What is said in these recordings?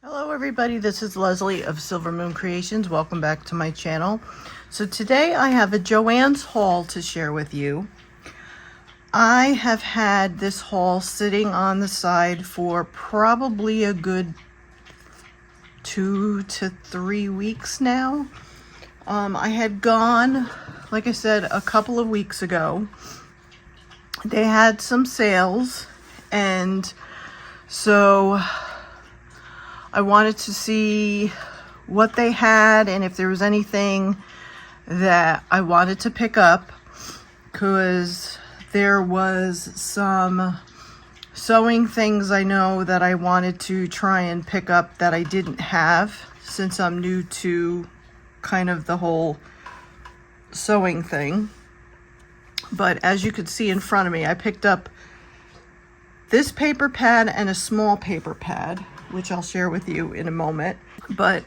Hello everybody, this is Leslie of Silver Moon Creations. Welcome back to my channel. So today I have a Joann's haul to share with you. I have had this haul sitting on the side for probably a good 2 to 3 weeks now. I had gone, like I said, a couple of weeks ago. They had some sales, and so I wanted to see what they had and if there was anything that I wanted to pick up, because there was some sewing things I know that I wanted to try and pick up that I didn't have, since I'm new to kind of the whole sewing thing. But as you could see in front of me, I picked up this paper pad and a small paper pad, which I'll share with you in a moment. But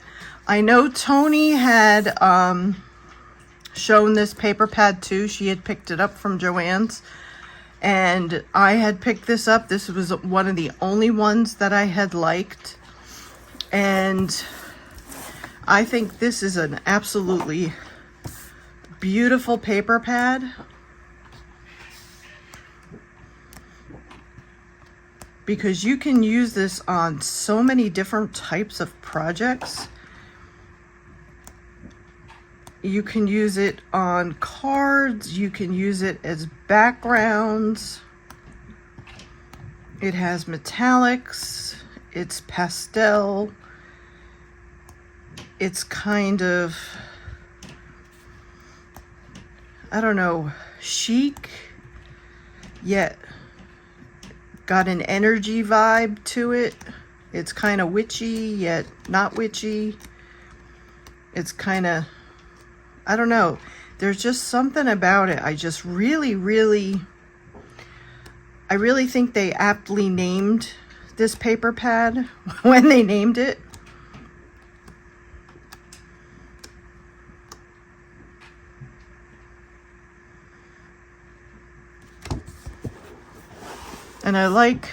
I know Tony had shown this paper pad too. She had picked it up from Joann's, and I had picked this up. This was one of the only ones that I had liked, and I think this is an absolutely beautiful paper pad, because you can use this on so many different types of projects. You can use it on cards, you can use it as backgrounds. It has metallics, it's pastel, it's kind of, I don't know, chic, yet got an energy vibe to it. It's kind of witchy, yet not witchy. It's kind of, I don't know. There's just something about it. I just really think they aptly named this paper pad when they named it. And I like,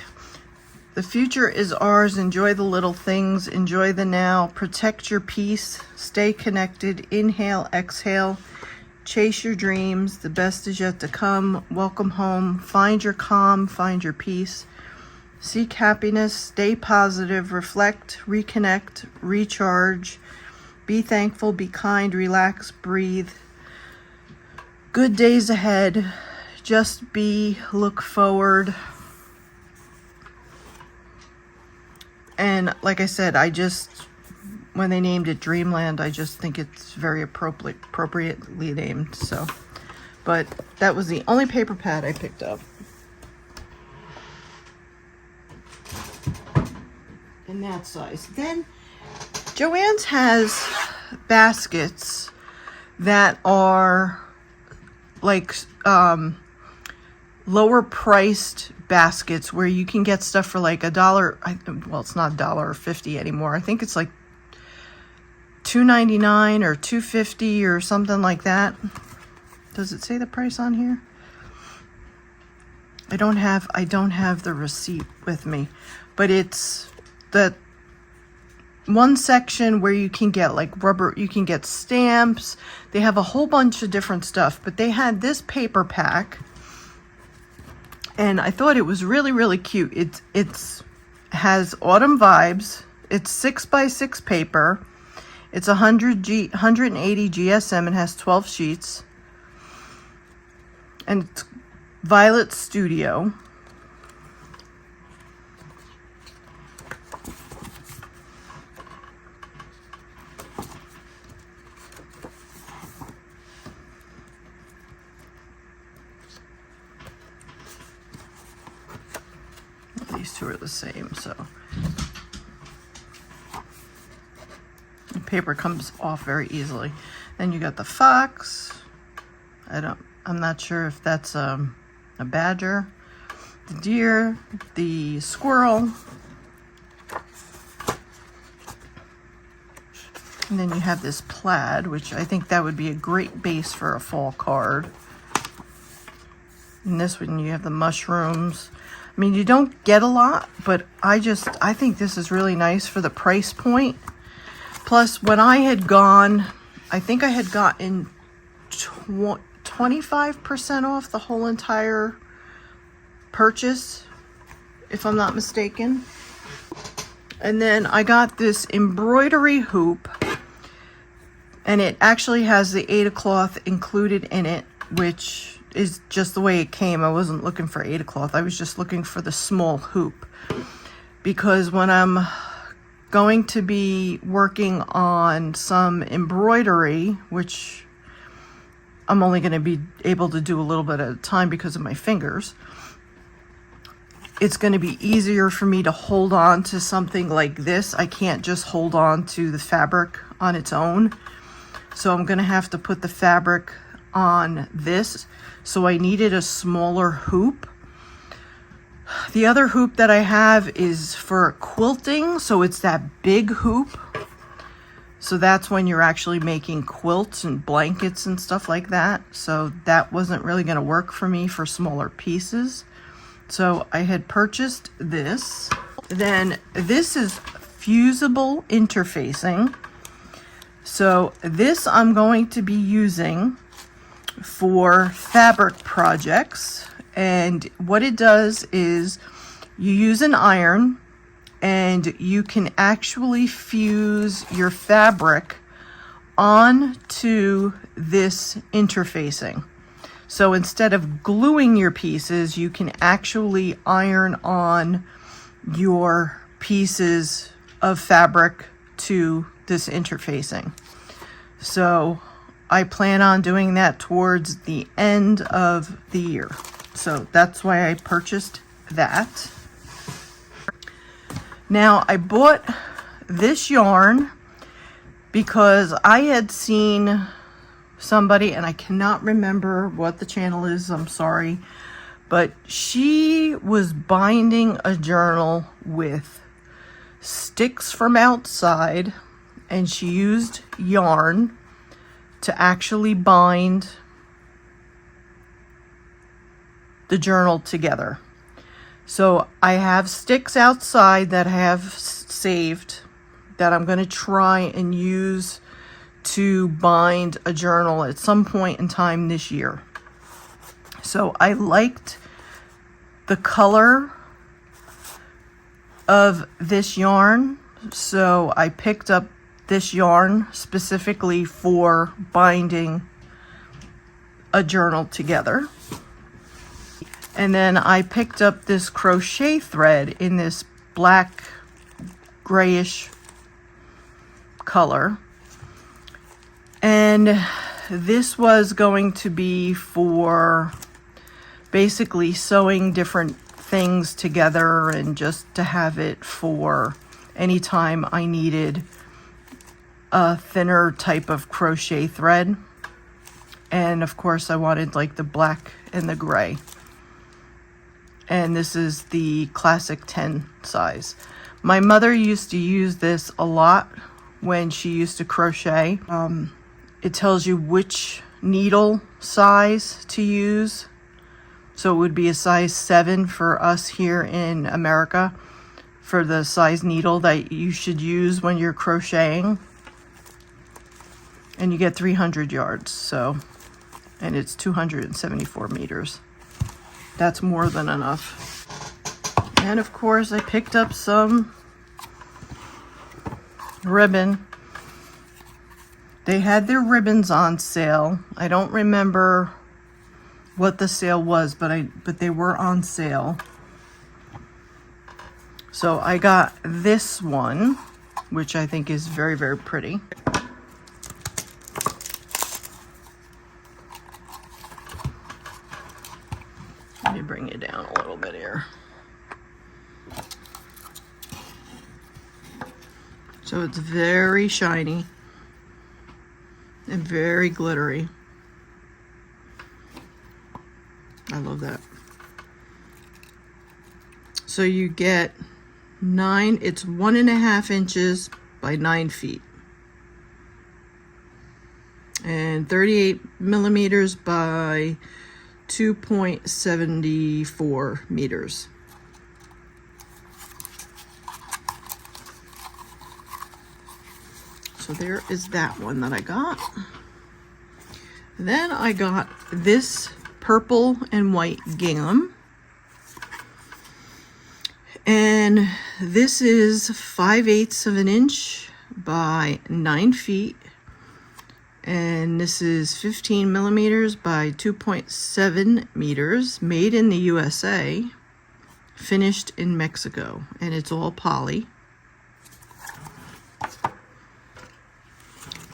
the future is ours. Enjoy the little things. Enjoy the now. Protect your peace. Stay connected. Inhale, exhale. Chase your dreams. The best is yet to come. Welcome home. Find your calm. Find your peace. Seek happiness. Stay positive. Reflect. Reconnect. Recharge. Be thankful. Be kind. Relax. Breathe. Good days ahead. Just be. Look forward. And like I said, when they named it Dreamland, I just think it's very appropriately named. So, but that was the only paper pad I picked up. In that size. Then Joann's has baskets that are like lower priced baskets, where you can get stuff for like $1. Well, it's not $1.50 anymore. I think it's like $2.99 or $2.50 or something like that. Does it say the price on here? I don't have the receipt with me, but it's the one section where you can get like rubber, you can get stamps. They have a whole bunch of different stuff, but they had this paper pack, and I thought it was really cute. It's has autumn vibes. It's 6x6 paper. It's 180 GSM. It has 12 sheets. And it's Violet Studio. These two are the same, so the paper comes off very easily. Then you got the fox. I'm not sure if that's a badger, the deer, the squirrel, and then you have this plaid, which I think that would be a great base for a fall card. And this one, you have the mushrooms. I mean, you don't get a lot, but I think this is really nice for the price point. Plus, when I had gone, I think I had gotten 25% off the whole entire purchase, if I'm not mistaken. And then I got this embroidery hoop, and it actually has the Aida cloth included in it, which is just the way it came. I wasn't looking for Aida cloth. I was just looking for the small hoop, because when I'm going to be working on some embroidery, which I'm only going to be able to do a little bit at a time because of my fingers, it's going to be easier for me to hold on to something like this. I can't just hold on to the fabric on its own. So I'm going to have to put the fabric on this. So I needed a smaller hoop. The other hoop that I have is for quilting. So it's that big hoop. So that's when you're actually making quilts and blankets and stuff like that. So that wasn't really going to work for me for smaller pieces. So I had purchased this. Then this is fusible interfacing. So this I'm going to be using for fabric projects. And what it does is you use an iron and you can actually fuse your fabric onto this interfacing. So instead of gluing your pieces, you can actually iron on your pieces of fabric to this interfacing. So I plan on doing that towards the end of the year. So that's why I purchased that. Now I bought this yarn because I had seen somebody, and I cannot remember what the channel is, I'm sorry, but she was binding a journal with sticks from outside, and she used yarn to actually bind the journal together. So I have sticks outside that I have saved that I'm going to try and use to bind a journal at some point in time this year. So I liked the color of this yarn, so I picked up this yarn specifically for binding a journal together. And then I picked up this crochet thread in this black grayish color. And this was going to be for basically sewing different things together and just to have it for anytime I needed a thinner type of crochet thread. And of course I wanted like the black and the gray. And this is the classic 10 size. My mother used to use this a lot when she used to crochet. It tells you which needle size to use. So it would be a size 7 for us here in America for the size needle that you should use when you're crocheting. And you get 300 yards, so, and it's 274 meters. That's more than enough. And of course I picked up some ribbon. They had their ribbons on sale. I don't remember what the sale was, but they were on sale. So I got this one, which I think is very, very pretty. Let me bring it down a little bit here. So it's very shiny and very glittery. I love that. So you get it's 1.5 inches by 9 feet. And 38 millimeters by 2.74 meters. So there is that one that I got. Then I got this purple and white gingham. And this is 5/8 of an inch by 9 feet. And this is 15 millimeters by 2.7 meters, made in the USA, finished in Mexico, and it's all poly.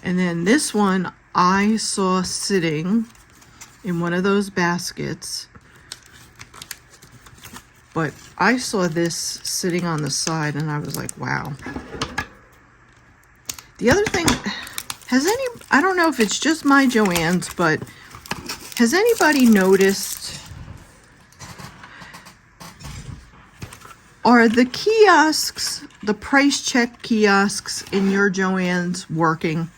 And then this one I saw sitting in one of those baskets, but I saw this sitting on the side and I was like, wow. The other thing, I don't know if it's just my Joann's, but has anybody noticed, are the kiosks, the price check kiosks in your Joann's working?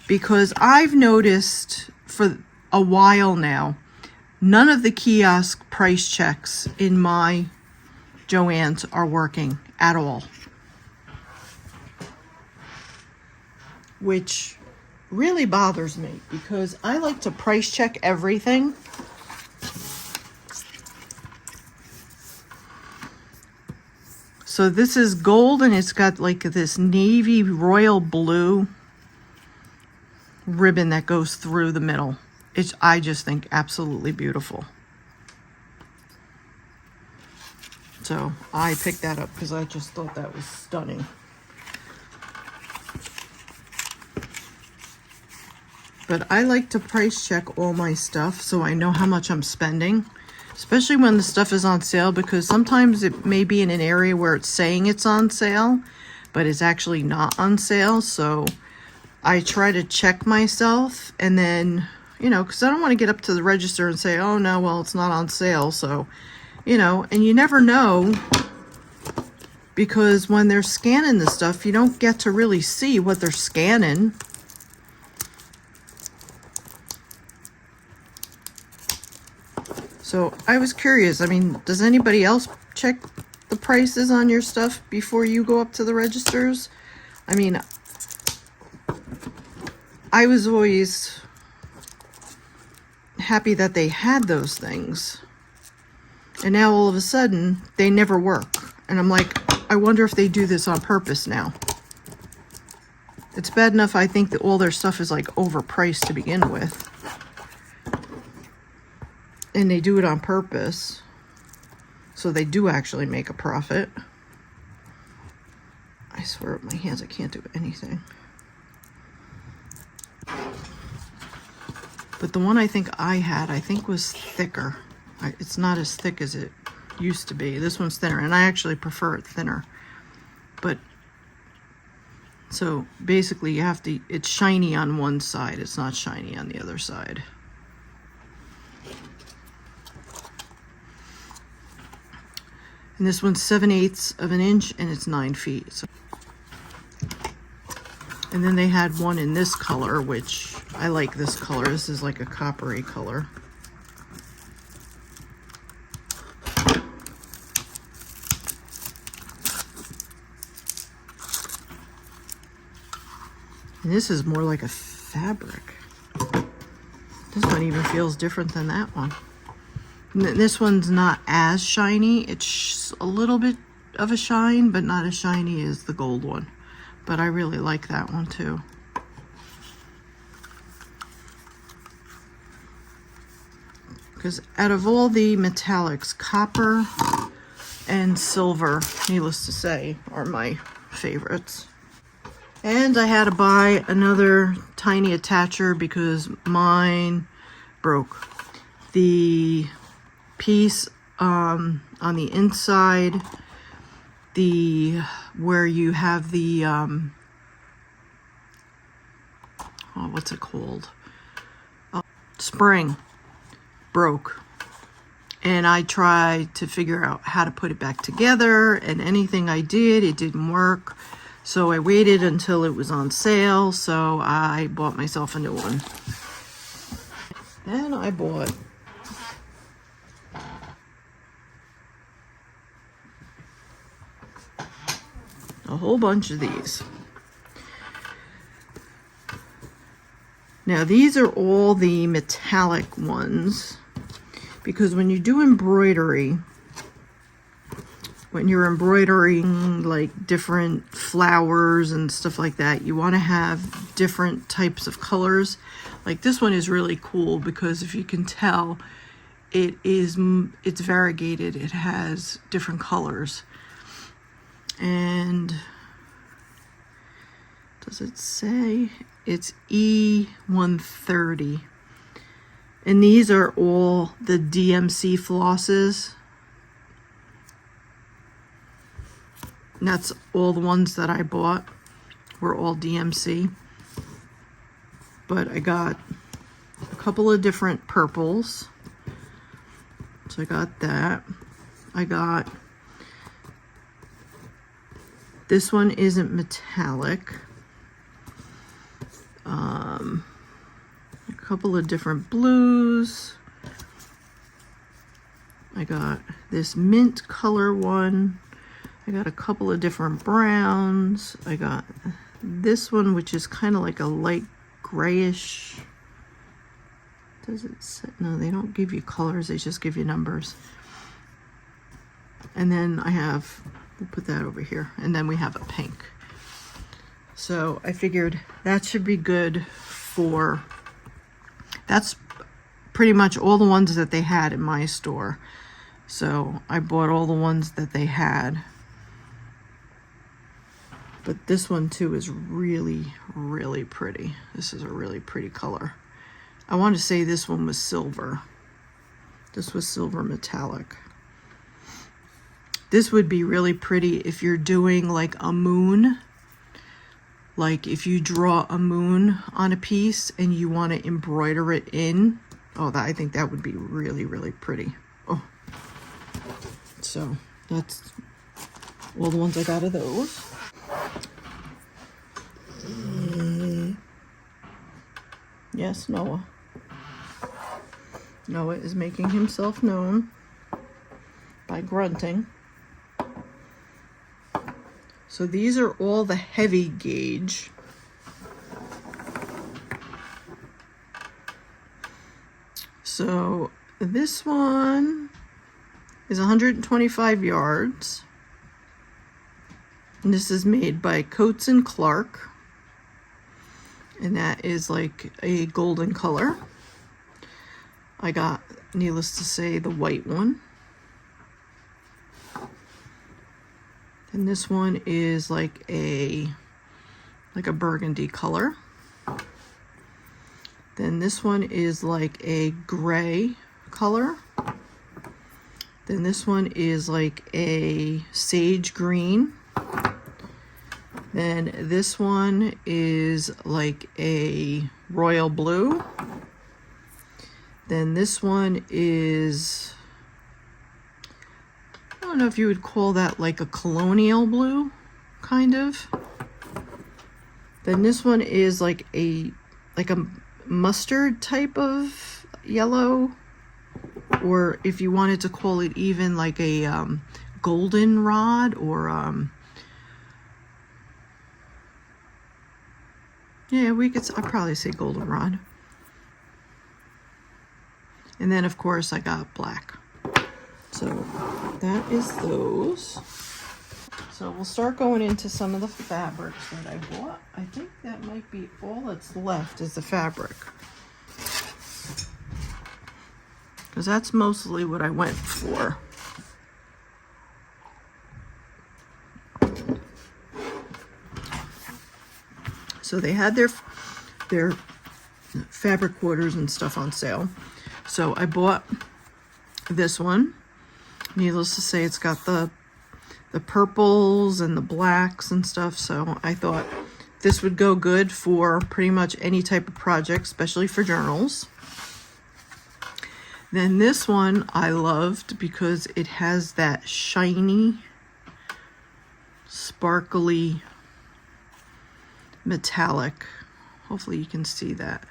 Because I've noticed for a while now, none of the kiosk price checks in my Joann's are working at all. Which really bothers me because I like to price check everything. So this is gold and it's got like this navy royal blue ribbon that goes through the middle. I just think absolutely beautiful. So I picked that up because I just thought that was stunning. But I like to price check all my stuff so I know how much I'm spending, especially when the stuff is on sale, because sometimes it may be in an area where it's saying it's on sale, but it's actually not on sale. So I try to check myself, and then, you know, because I don't want to get up to the register and say, oh no, well, it's not on sale. So, you know, and you never know, because when they're scanning the stuff, you don't get to really see what they're scanning. So I was curious. I mean, does anybody else check the prices on your stuff before you go up to the registers? I mean, I was always happy that they had those things. And now all of a sudden, they never work. And I'm like, I wonder if they do this on purpose now. It's bad enough I think that all their stuff is like overpriced to begin with. And they do it on purpose. So they do actually make a profit. I swear with my hands I can't do anything. But the one I think I had, I think was thicker. It's not as thick as it used to be. This one's thinner, and I actually prefer it thinner. But, so basically you have to, it's shiny on one side. It's not shiny on the other side. And this one's 7/8 of an inch and it's 9 feet. So. And then they had one in this color, which I like this color. This is like a coppery color. And this is more like a fabric. This one even feels different than that one. This one's not as shiny. It's a little bit of a shine, but not as shiny as the gold one. But I really like that one too. Because out of all the metallics, copper and silver, needless to say, are my favorites. And I had to buy another tiny attacher because mine broke. The piece on the inside, where you have the what's it called, spring, broke, and I tried to figure out how to put it back together, and anything I did, it didn't work. So I waited until it was on sale, so I bought myself a new one. Then I bought a whole bunch of these. Now these are all the metallic ones, because when you do embroidery, when you're embroidering like different flowers and stuff like that, you want to have different types of colors. Like this one is really cool because if you can tell, it's variegated. It has different colors. And does it say? It's E130. And these are all the DMC flosses. And that's all the ones that I bought were all DMC. But I got a couple of different purples. So I got that. I got, this one isn't metallic. A couple of different blues. I got this mint color one. I got a couple of different browns. I got this one, which is kind of like a light grayish. Does it say? No, they don't give you colors. They just give you numbers. And then I have, we'll put that over here. And then we have a pink. So I figured that should be good for, that's pretty much all the ones that they had in my store. So I bought all the ones that they had. But this one too is really, really pretty. This is a really pretty color. I want to say this one was silver. This was silver metallic. This would be really pretty if you're doing like a moon. Like if you draw a moon on a piece and you want to embroider it in. Oh, I think that would be really, really pretty. Oh. So that's all the ones I got of those. Yes, Noah. Noah is making himself known by grunting. So these are all the heavy gauge. So this one is 125 yards. And this is made by Coates and Clark. And that is like a golden color. I got, needless to say, the white one. And this one is like a burgundy color. Then this one is like a gray color. Then this one is like a sage green. Then this one is like a royal blue. Then this one is, I don't know if you would call that like a colonial blue, kind of. Then this one is like a mustard type of yellow, or if you wanted to call it even like a goldenrod, or yeah, I'd probably say goldenrod. And then of course I got black. So that is those. So we'll start going into some of the fabrics that I bought. I think that might be all that's left is the fabric, because that's mostly what I went for. So they had their fabric quarters and stuff on sale. So I bought this one. Needless to say, it's got the purples and the blacks and stuff. So I thought this would go good for pretty much any type of project, especially for journals. Then this one I loved because it has that shiny, sparkly, metallic. Hopefully you can see that.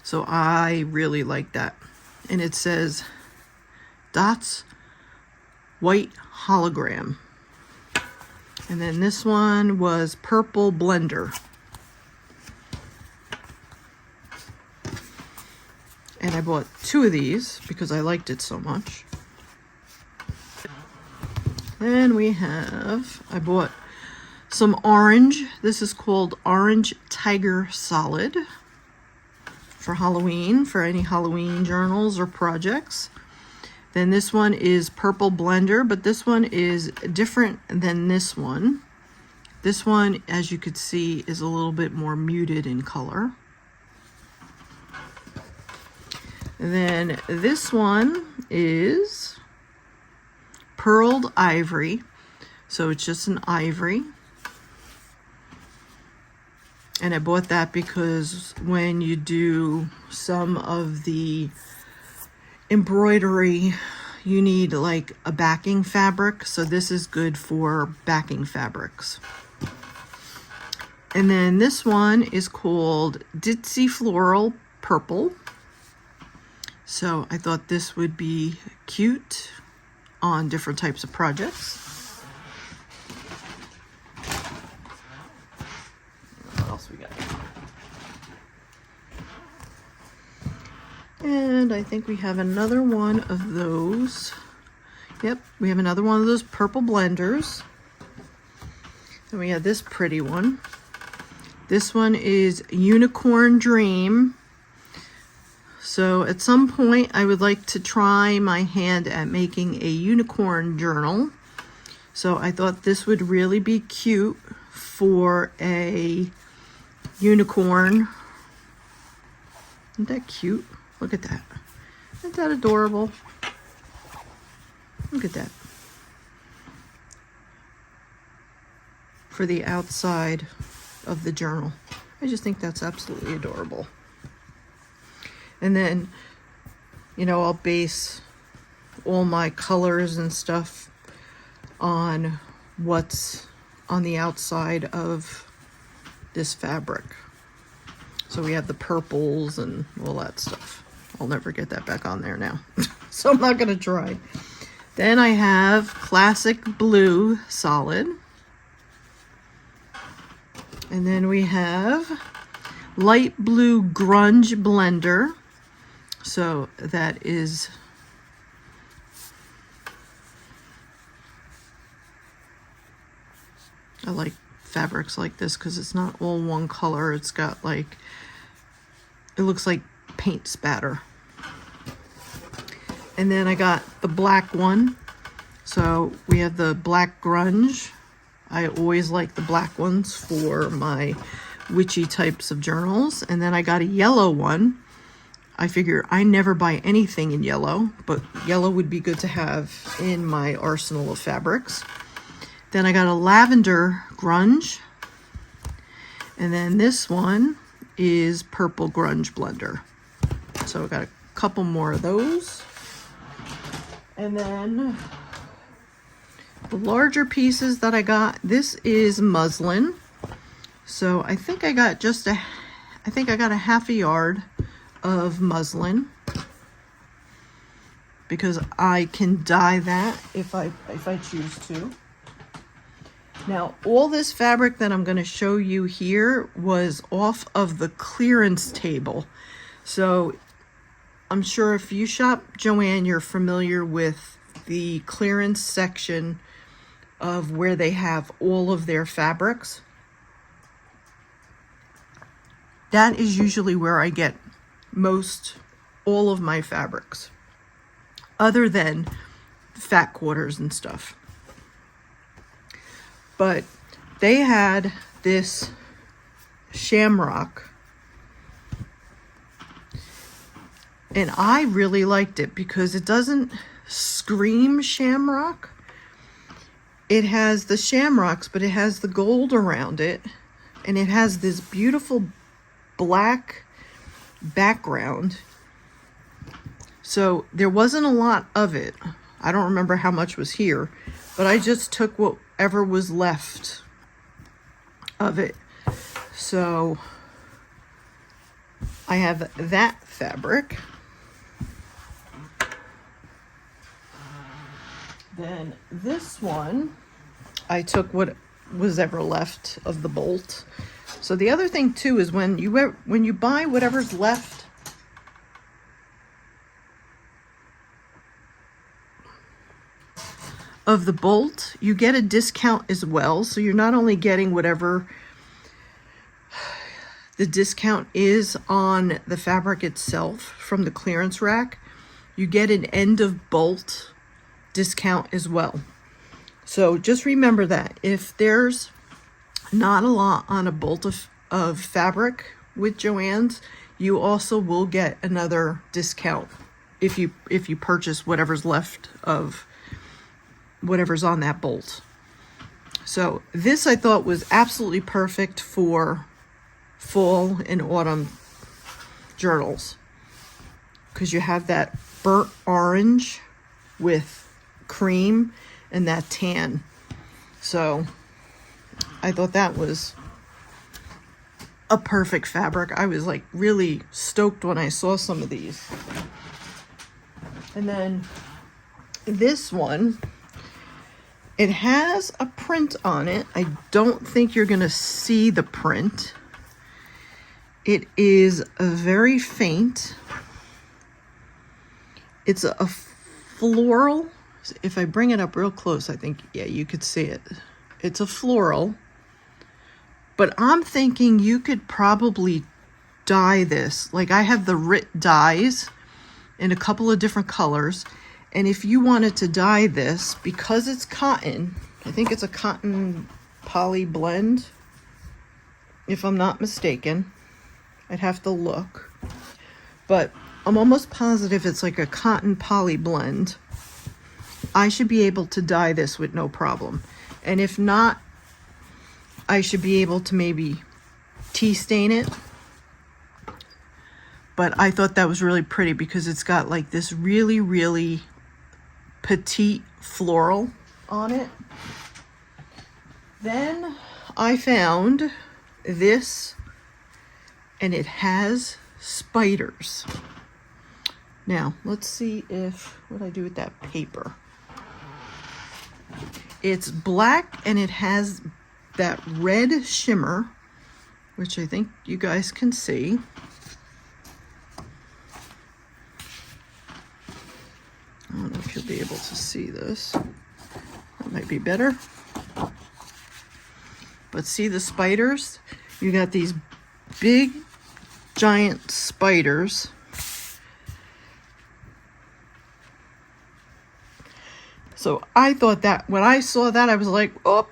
So I really like that. And it says Dots White Hologram. And then this one was Purple Blender. And I bought 2 of these because I liked it so much. Then we have, I bought some orange. This is called Orange Tiger Solid for Halloween, for any Halloween journals or projects. Then this one is Purple Blender, but this one is different than this one. This one, as you could see, is a little bit more muted in color. And then this one is Pearled Ivory. So it's just an ivory. And I bought that because when you do some of the embroidery, you need like a backing fabric. So this is good for backing fabrics. And then this one is called Ditzy Floral Purple. So I thought this would be cute on different types of projects. What else we got? And I think we have another one of those. Yep, we have another one of those purple blenders. And we have this pretty one. This one is Unicorn Dream. So at some point I would like to try my hand at making a unicorn journal. So I thought this would really be cute for a unicorn. Isn't that cute? Look at that. Isn't that adorable? Look at that. For the outside of the journal. I just think that's absolutely adorable. And then, you know, I'll base all my colors and stuff on what's on the outside of this fabric. So we have the purples and all that stuff. I'll never get that back on there now. So I'm not going to try. Then I have Classic Blue Solid. And then we have Light Blue Grunge Blender. So that is I like fabrics like this because it's not all one color. It's got like, it looks like paint spatter. And then I got the black one. So we have the black grunge. I always like the black ones for my witchy types of journals. And then I got a yellow one. I figure I never buy anything in yellow, but yellow would be good to have in my arsenal of fabrics. Then I got a lavender grunge. And then this one is purple grunge blender. So I got a couple more of those. And then the larger pieces that I got, this is muslin. So I think I got a half a yard of muslin because I can dye that if I choose to. Now, all this fabric that I'm going to show you here was off of the clearance table. So I'm sure if you shop Joann, you're familiar with the clearance section of where they have all of their fabrics. That is usually where I get all of my fabrics, other than fat quarters and stuff. But they had this shamrock, and I really liked it because it doesn't scream shamrock. It has the shamrocks, but it has the gold around it, and it has this beautiful black background. So there wasn't a lot of it. I don't remember how much was here, but I just took whatever was left of it. So I have that fabric. Then this one, I took what was ever left of the bolt. So the other thing too is when you buy whatever's left of the bolt, you get a discount as well. So you're not only getting whatever the discount is on the fabric itself from the clearance rack, you get an end of bolt discount as well. So just remember that if there's not a lot on a bolt of fabric with Joann's, you also will get another discount if you purchase whatever's left of whatever's on that bolt. So this I thought was absolutely perfect for fall and autumn journals, because you have that burnt orange with cream and that tan. So I thought that was a perfect fabric. I was like really stoked when I saw some of these. And then this one, it has a print on it. I don't think you're gonna see the print. It is a very faint. It's a floral. If I bring it up real close, I think, yeah, you could see it. It's a floral, but I'm thinking you could probably dye this. Like I have the Rit dyes in a couple of different colors. And if you wanted to dye this, because it's cotton, I think it's a cotton poly blend, if I'm not mistaken. I'd have to look, but I'm almost positive it's like a cotton poly blend. I should be able to dye this with no problem. And if not, I should be able to maybe tea stain it. But I thought that was really pretty because it's got like this really, really petite floral on it. Then I found this, and it has spiders. Now, let's see what I do with that paper. It's black and it has that red shimmer, which I think you guys can see. I don't know if you'll be able to see this. That might be better. But see the spiders? You got these big, giant spiders. So I thought that when I saw that, I was like, oh,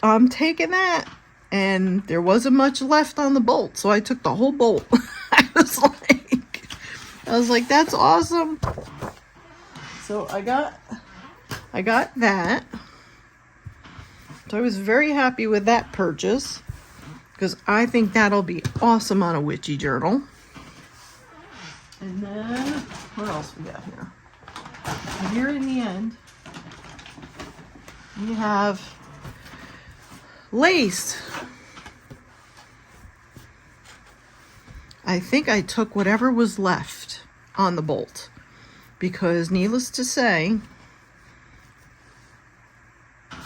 I'm taking that. And there wasn't much left on the bolt, so I took the whole bolt. I was like, that's awesome. So I got that. So I was very happy with that purchase, because I think that'll be awesome on a witchy journal. And then, what else we got here? And here in the end, we have lace. I think I took whatever was left on the bolt, because needless to say,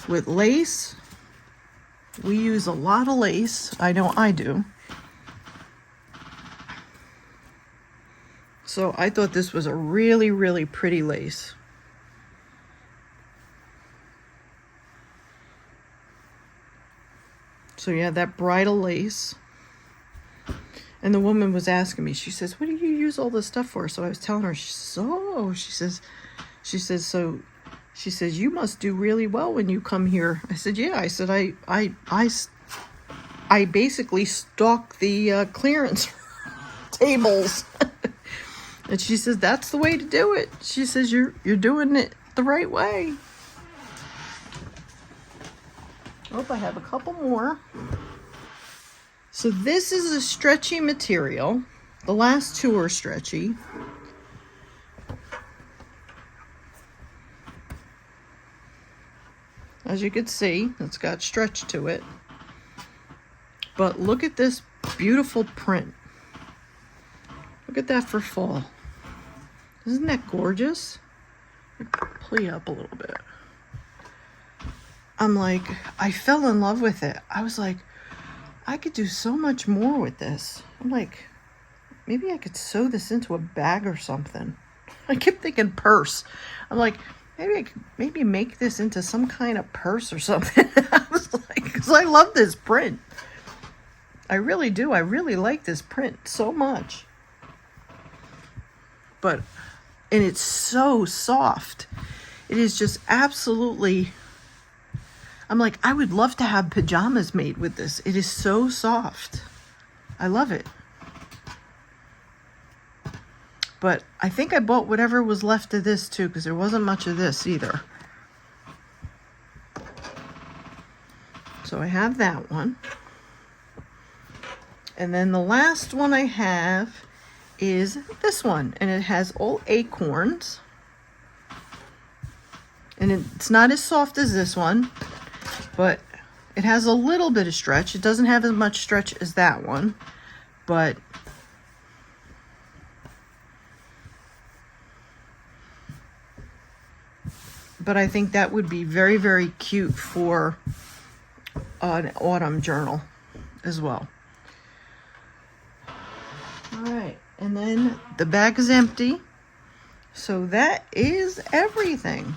with lace, we use a lot of lace. I know I do. So I thought this was a really, really pretty lace. So yeah, that bridal lace. And the woman was asking me, she says, what do you use all this stuff for? So I was telling her, she says, you must do really well when you come here. I said, yeah. I said, I basically stalk the clearance tables. And she says, that's the way to do it. She says, you're doing it the right way. Oh, I have a couple more. So this is a stretchy material. The last two are stretchy. As you can see, it's got stretch to it. But look at this beautiful print. Look at that for fall. Isn't that gorgeous? Pull you up a little bit. I'm like, I fell in love with it. I was like, I could do so much more with this. I'm like, maybe I could sew this into a bag or something. I kept thinking purse. I'm like, maybe I could maybe make this into some kind of purse or something. I was like, because I love this print. I really do. I really like this print so much. And it's so soft. It is just absolutely, I'm like, I would love to have pajamas made with this. It is so soft. I love it. But I think I bought whatever was left of this too, because there wasn't much of this either. So I have that one. And then the last one I have is this one, and it has all acorns. And it's not as soft as this one, but it has a little bit of stretch. It doesn't have as much stretch as that one, but I think that would be very, very cute for an autumn journal as well. All right, and then the bag is empty. So that is everything.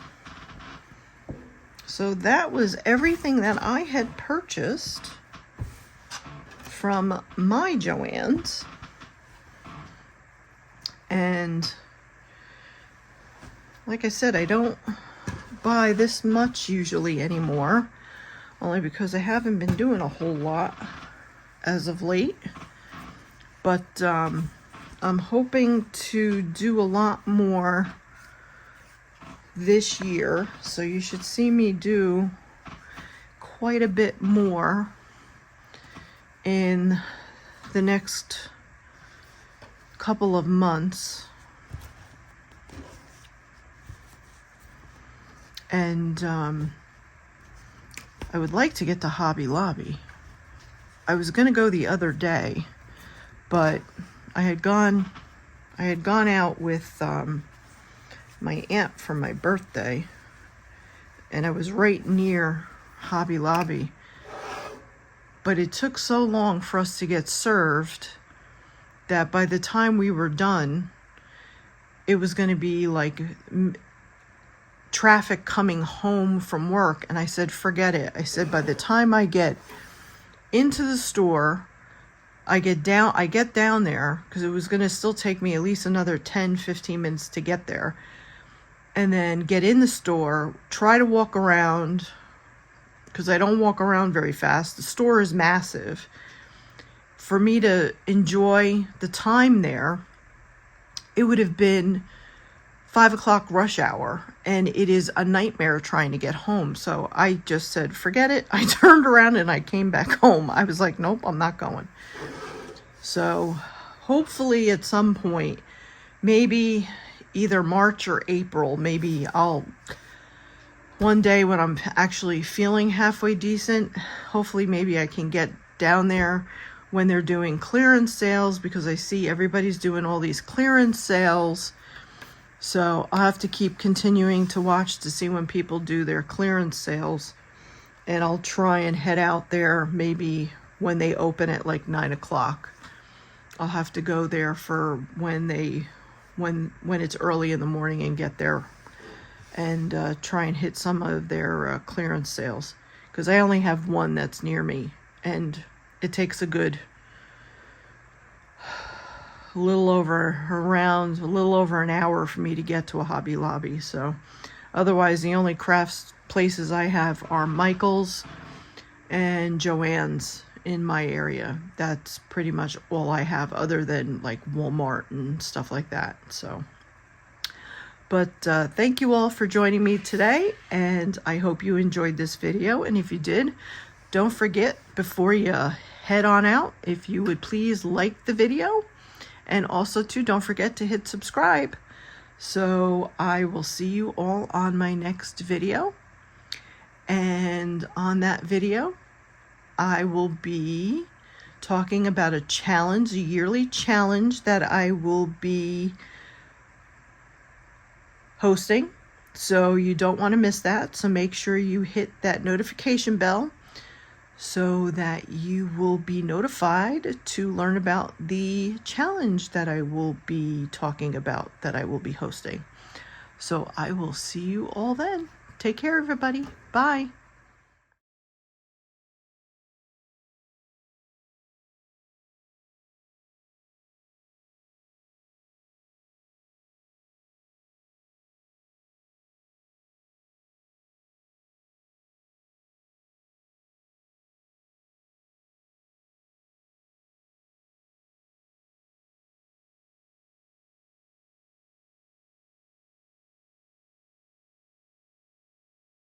So that was everything that I had purchased from my Joann's. And like I said, I don't buy this much usually anymore, only because I haven't been doing a whole lot as of late. But I'm hoping to do a lot more this year, so you should see me do quite a bit more in the next couple of months. And I would like to get to Hobby Lobby. I was going to go the other day, but I had gone out with my aunt for my birthday, and I was right near Hobby Lobby. But it took so long for us to get served that by the time we were done, it was going to be like traffic coming home from work. And I said, forget it. I said, by the time I get into the store, I get down there, because it was going to still take me at least another 10-15 minutes to get there, and then get in the store, try to walk around, because I don't walk around very fast. The store is massive. For me to enjoy the time there, it would have been 5 o'clock rush hour, and it is a nightmare trying to get home. So I just said, forget it. I turned around and I came back home. I was like, nope, I'm not going. So hopefully at some point, maybe either March or April, maybe one day when I'm actually feeling halfway decent, hopefully maybe I can get down there when they're doing clearance sales, because I see everybody's doing all these clearance sales. So I'll have to keep continuing to watch to see when people do their clearance sales. And I'll try and head out there maybe when they open at like 9 o'clock. I'll have to go there for when it's early in the morning and get there and try and hit some of their clearance sales. Because I only have one that's near me, and it takes a little over an hour for me to get to a Hobby Lobby. So otherwise, the only crafts places I have are Michael's and Joann's in my area. That's pretty much all I have, other than like Walmart and stuff like that. So, but thank you all for joining me today, and I hope you enjoyed this video. And if you did, don't forget, before you head on out, if you would please like the video. And also, too, don't forget to hit subscribe. So I will see you all on my next video. And on that video, I will be talking about a yearly challenge that I will be hosting. So you don't want to miss that. So make sure you hit that notification bell so that you will be notified to learn about the challenge that I will be talking about, that I will be hosting. So I will see you all then. Take care, everybody. Bye.